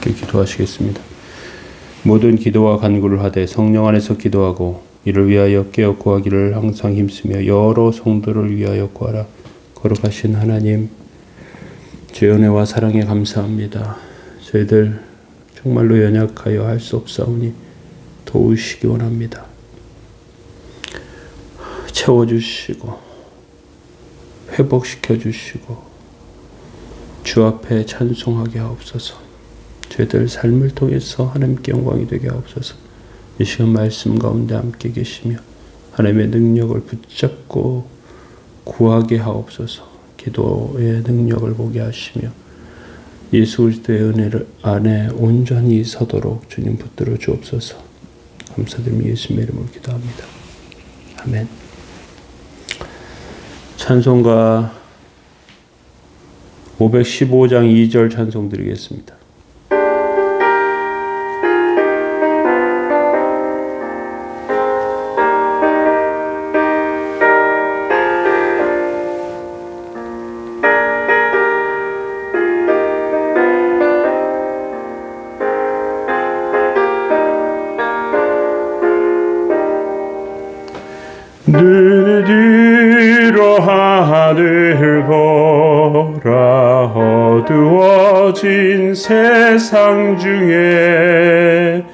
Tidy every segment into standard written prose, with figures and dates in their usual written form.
함께 기도하시겠습니다. 모든 기도와 간구를 하되 성령 안에서 기도하고 이를 위하여 깨어 구하기를 항상 힘쓰며 여러 성도를 위하여 구하라. 거룩하신 하나님, 주의 은혜와 사랑에 감사합니다. 저희들 정말로 연약하여 할 수 없사오니 도우시기 원합니다. 채워주시고 회복시켜 주시고 주 앞에 찬송하게 하옵소서. 저희들 삶을 통해서 하나님께 영광이 되게 하옵소서. 이 시간 말씀 가운데 함께 계시며 하나님의 능력을 붙잡고 구하게 하옵소서. 기도의 능력을 보게 하시며 예수 그리스도의 은혜를 안에 온전히 서도록 주님 붙들어 주옵소서. 감사드리며 예수님의 이름으로 기도합니다. 아멘. 찬송가 515장 2절 찬송 드리겠습니다. 눈을 들어 하늘 보라. 어두워진 세상 중에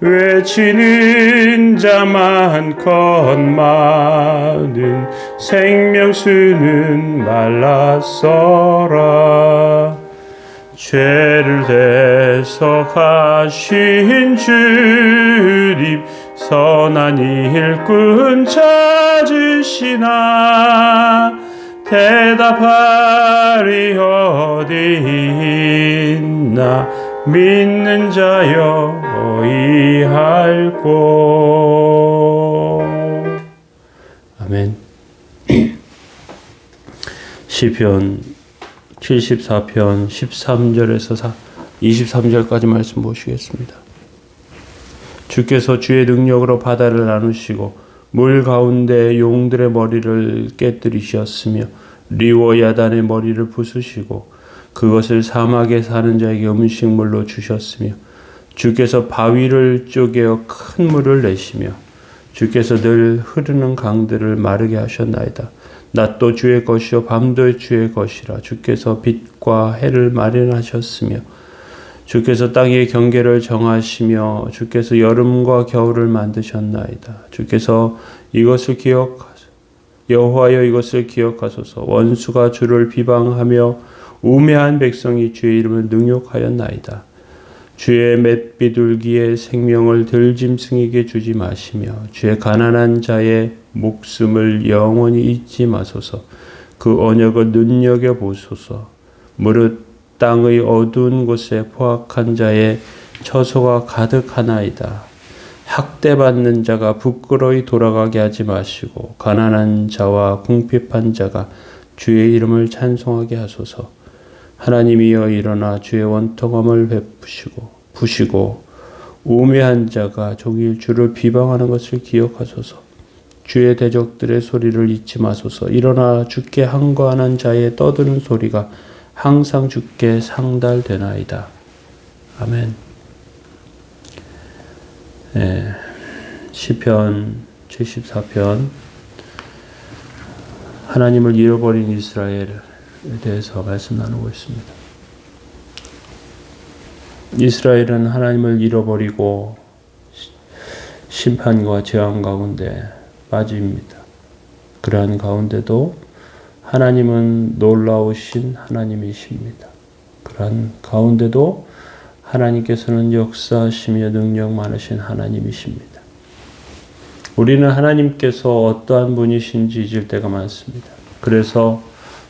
외치는 자 많건 많은 생명수는 말랐어라. 죄를 대속하신 주님 선한 일꾼 찾으시나 대답하리 어디 있나 믿는 자여 어이할꼬. 아멘. 시편 74편 13절에서 23절까지 말씀 보시겠습니다. 주께서 주의 능력으로 바다를 나누시고 물 가운데 용들의 머리를 깨뜨리셨으며 리워 야단의 머리를 부수시고 그것을 사막에 사는 자에게 음식물로 주셨으며 주께서 바위를 쪼개어 큰 물을 내시며 주께서 늘 흐르는 강들을 마르게 하셨나이다. 낮도 주의 것이요 밤도 주의 것이라. 주께서 빛과 해를 마련하셨으며 주께서 땅의 경계를 정하시며 주께서 여름과 겨울을 만드셨나이다. 주께서 이것을 여호와여 이것을 기억하소서. 원수가 주를 비방하며 우매한 백성이 주의 이름을 능욕하였나이다. 주의 맷비둘기의 생명을 들짐승에게 주지 마시며 주의 가난한 자의 목숨을 영원히 잊지 마소서. 그 언약을 눈여겨보소서. 무릇 땅의 어두운 곳에 포악한 자의 처소가 가득하나이다. 학대받는 자가 부끄러이 돌아가게 하지 마시고 가난한 자와 궁핍한 자가 주의 이름을 찬송하게 하소서. 하나님이여 일어나 주의 원통함을 부시고 우매한 자가 종일 주를 비방하는 것을 기억하소서. 주의 대적들의 소리를 잊지 마소서. 일어나 주께 항거하는 자의 떠드는 소리가 항상 주께 상달되나이다. 아멘. 시편 74편 하나님을 잃어버린 이스라엘에 대해서 말씀 나누고 있습니다. 이스라엘은 하나님을 잃어버리고 심판과 재앙 가운데 빠집니다. 그러한 가운데도 하나님은 놀라우신 하나님이십니다. 그러한 가운데도 하나님께서는 역사하시며 능력 많으신 하나님이십니다. 우리는 하나님께서 어떠한 분이신지 잊을 때가 많습니다. 그래서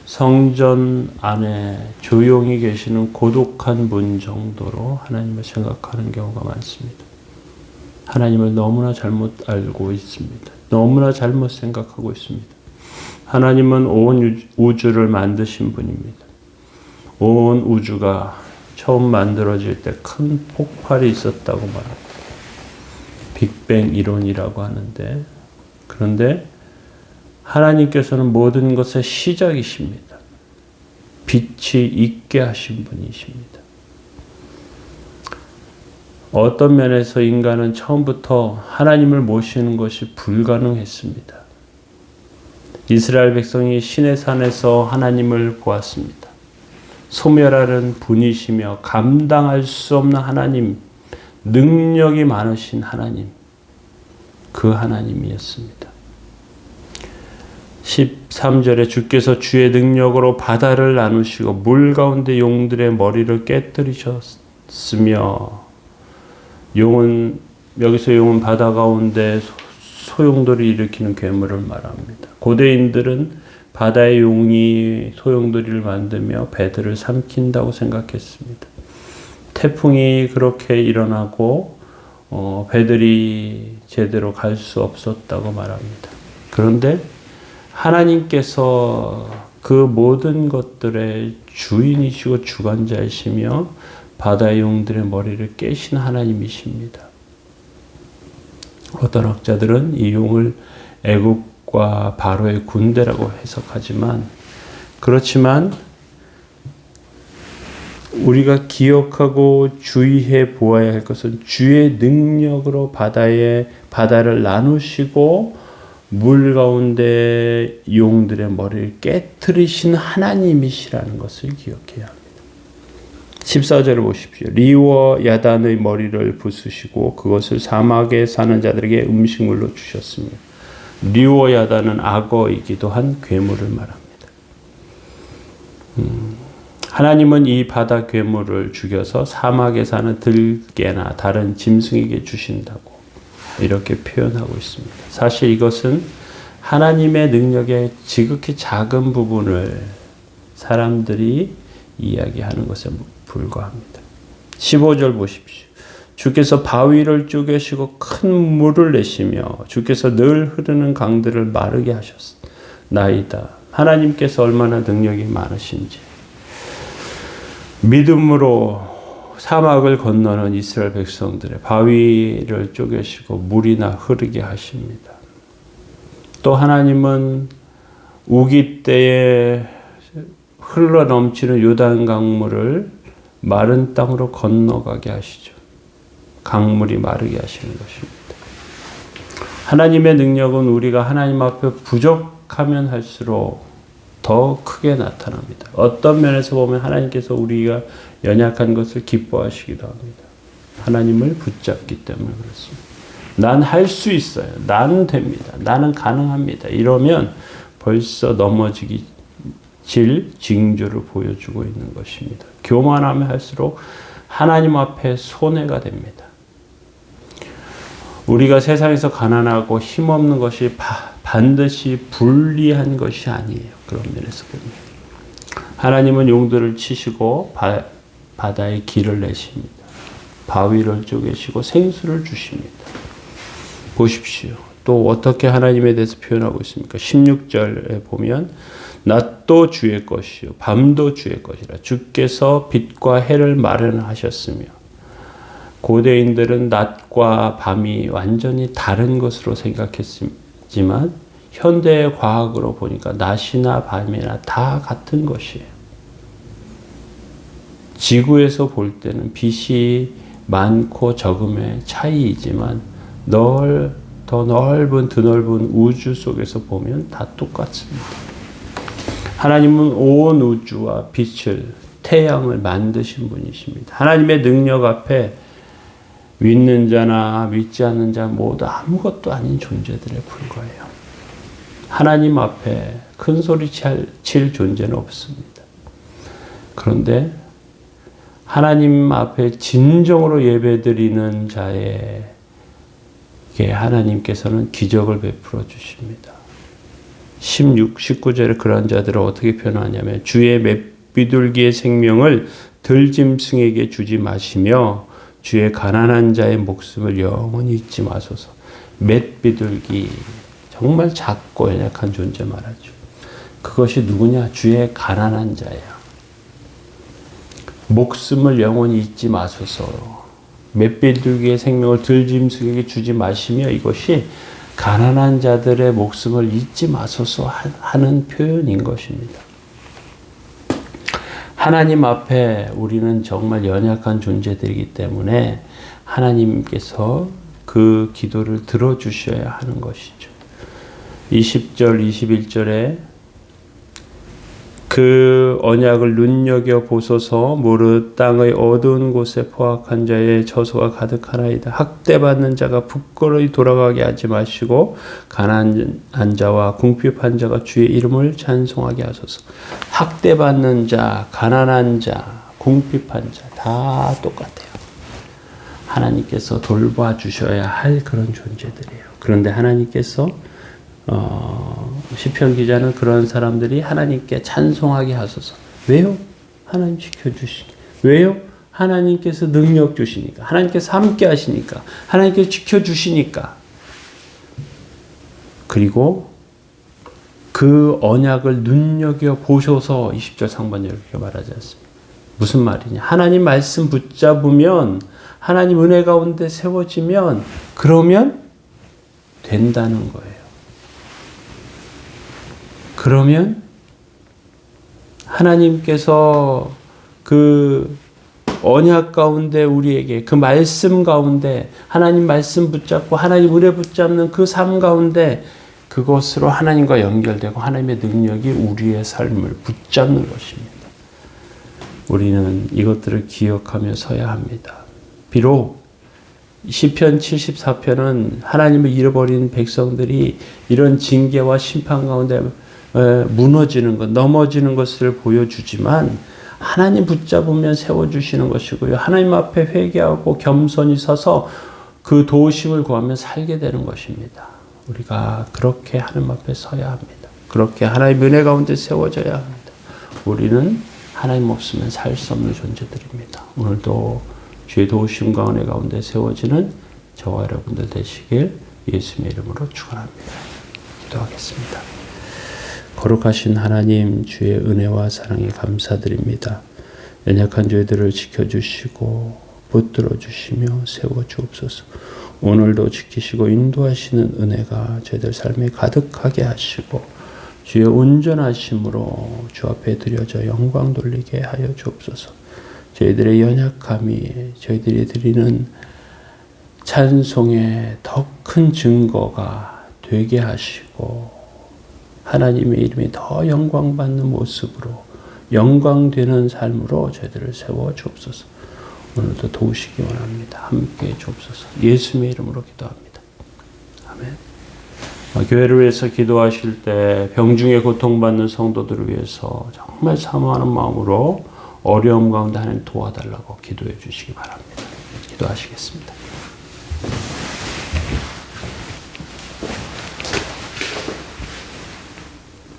성전 안에 조용히 계시는 고독한 분 정도로 하나님을 생각하는 경우가 많습니다. 하나님을 너무나 잘못 알고 있습니다. 너무나 잘못 생각하고 있습니다. 하나님은 온 우주를 만드신 분입니다. 온 우주가 처음 만들어질 때 큰 폭발이 있었다고 말합니다. 빅뱅 이론이라고 하는데, 그런데 하나님께서는 모든 것의 시작이십니다. 빛이 있게 하신 분이십니다. 어떤 면에서 인간은 처음부터 하나님을 모시는 것이 불가능했습니다. 이스라엘 백성이 시내산에서 하나님을 보았습니다. 소멸하는 분이시며 감당할 수 없는 하나님, 능력이 많으신 하나님, 그 하나님이었습니다. 13절에 주께서 주의 능력으로 바다를 나누시고 물 가운데 용들의 머리를 깨뜨리셨으며, 용은, 여기서 용은 바다 가운데 소용돌이 일으키는 괴물을 말합니다. 고대인들은 바다의 용이 소용돌이를 만들며 배들을 삼킨다고 생각했습니다. 태풍이 그렇게 일어나고 배들이 제대로 갈 수 없었다고 말합니다. 그런데 하나님께서 그 모든 것들의 주인이시고 주관자이시며 바다의 용들의 머리를 깨신 하나님이십니다. 어떤 학자들은 이 용을 애국과 바로의 군대라고 해석하지만, 그렇지만 우리가 기억하고 주의해 보아야 할 것은 주의 능력으로 바다를 나누시고 물 가운데 용들의 머리를 깨뜨리신 하나님이시라는 것을 기억해야 합니다. 14절을 보십시오. 리워 야단의 머리를 부수시고 그것을 사막에 사는 자들에게 음식물로 주셨으며, 리워 야단은 악어이기도 한 괴물을 말합니다. 하나님은 이 바다 괴물을 죽여서 사막에 사는 들개나 다른 짐승에게 주신다고 이렇게 표현하고 있습니다. 사실 이것은 하나님의 능력의 지극히 작은 부분을 사람들이 이야기하는 것에 불과합니다. 15절 보십시오. 주께서 바위를 쪼개시고 큰 물을 내시며 주께서 늘 흐르는 강들을 마르게 하셨나이다. 하나님께서 얼마나 능력이 많으신지. 믿음으로 사막을 건너는 이스라엘 백성들의 바위를 쪼개시고 물이나 흐르게 하십니다. 또 하나님은 우기 때에 흘러 넘치는 요단 강물을 마른 땅으로 건너가게 하시죠. 강물이 마르게 하시는 것입니다. 하나님의 능력은 우리가 하나님 앞에 부족하면 할수록 더 크게 나타납니다. 어떤 면에서 보면 하나님께서 우리가 연약한 것을 기뻐하시기도 합니다. 하나님을 붙잡기 때문에 그렇습니다. 난 할 수 있어요. 나는 됩니다. 나는 가능합니다. 이러면 벌써 넘어질 징조를 보여주고 있는 것입니다. 교만하면 할수록 하나님 앞에 손해가 됩니다. 우리가 세상에서 가난하고 힘없는 것이 반드시 불리한 것이 아니에요. 그런 면에서 보면. 하나님은 용들을 치시고 바다에 길을 내십니다. 바위를 쪼개시고 생수를 주십니다. 보십시오. 또 어떻게 하나님에 대해서 표현하고 있습니까? 16절에 보면 낮도 주의 것이요 밤도 주의 것이라 주께서 빛과 해를 마련하셨으며, 고대인들은 낮과 밤이 완전히 다른 것으로 생각했지만 현대의 과학으로 보니까 낮이나 밤이나 다 같은 것이에요. 지구에서 볼 때는 빛이 많고 적음의 차이이지만 더 넓은 드넓은 우주 속에서 보면 다 똑같습니다. 하나님은 온 우주와 빛을, 태양을 만드신 분이십니다. 하나님의 능력 앞에 믿는 자나 믿지 않는 자 모두 아무것도 아닌 존재들에 불과해요. 하나님 앞에 큰 소리 칠 존재는 없습니다. 그런데 하나님 앞에 진정으로 예배드리는 자에게 하나님께서는 기적을 베풀어 주십니다. 19절에 그런 자들을 어떻게 표현하냐면 주의 맷비둘기의 생명을 들짐승에게 주지 마시며 주의 가난한 자의 목숨을 영원히 잊지 마소서. 맷비둘기, 정말 작고 연약한 존재 말하죠. 그것이 누구냐? 주의 가난한 자야. 목숨을 영원히 잊지 마소서. 맷비둘기의 생명을 들짐승에게 주지 마시며, 이것이 가난한 자들의 목숨을 잊지 마소서 하는 표현인 것입니다. 하나님 앞에 우리는 정말 연약한 존재들이기 때문에 하나님께서 그 기도를 들어주셔야 하는 것이죠. 20절, 21절에 그 언약을 눈여겨보소서. 무릇 땅의 어두운 곳에 포악한 자의 저소가 가득하나이다. 학대받는 자가 부끄러이 돌아가게 하지 마시고 가난한 자와 궁핍한 자가 주의 이름을 찬송하게 하소서. 학대받는 자, 가난한 자, 궁핍한 자 다 똑같아요. 하나님께서 돌봐주셔야 할 그런 존재들이에요. 그런데 하나님께서 시편 기자는 그런 사람들이 하나님께 찬송하게 하소서. 왜요? 하나님 지켜주시니까. 왜요? 하나님께서 능력 주시니까. 하나님께서 함께 하시니까. 하나님께서 지켜주시니까. 그리고 그 언약을 눈여겨보셔서 20절 상반절 이렇게 말하지 않습니다. 무슨 말이냐? 하나님 말씀 붙잡으면, 하나님 은혜 가운데 세워지면, 그러면 된다는 거예요. 그러면 하나님께서 그 언약 가운데 우리에게 그 말씀 가운데 하나님 말씀 붙잡고 하나님 은혜 붙잡는 그 삶 가운데 그것으로 하나님과 연결되고 하나님의 능력이 우리의 삶을 붙잡는 것입니다. 우리는 이것들을 기억하며 서야 합니다. 비록 시편 74편은 하나님을 잃어버린 백성들이 이런 징계와 심판 가운데 무너지는 것, 넘어지는 것을 보여주지만 하나님 붙잡으면 세워주시는 것이고요. 하나님 앞에 회개하고 겸손히 서서 그 도우심을 구하며 살게 되는 것입니다. 우리가 그렇게 하나님 앞에 서야 합니다. 그렇게 하나님 은혜 가운데 세워져야 합니다. 우리는 하나님 없으면 살 수 없는 존재들입니다. 오늘도 주의 도우심과 은혜 가운데 세워지는 저와 여러분들 되시길 예수님의 이름으로 축원합니다. 기도하겠습니다. 거룩하신 하나님, 주의 은혜와 사랑에 감사드립니다. 연약한 저희들을 지켜주시고 붙들어 주시며 세워주옵소서. 오늘도 지키시고 인도하시는 은혜가 저희들 삶에 가득하게 하시고 주의 온전하심으로 주 앞에 드려져 영광 돌리게 하여 주옵소서. 저희들의 연약함이 저희들이 드리는 찬송의 더 큰 증거가 되게 하시고 하나님의 이름이 더 영광받는 모습으로 영광되는 삶으로 저희들을 세워 주옵소서. 오늘도 도우시기 원합니다. 함께 해 주옵소서. 예수님의 이름으로 기도합니다. 아멘. 교회를 위해서 기도하실 때 병중에 고통받는 성도들을 위해서 정말 사모하는 마음으로 어려움 가운데 하나님 도와달라고 기도해 주시기 바랍니다. 기도하시겠습니다.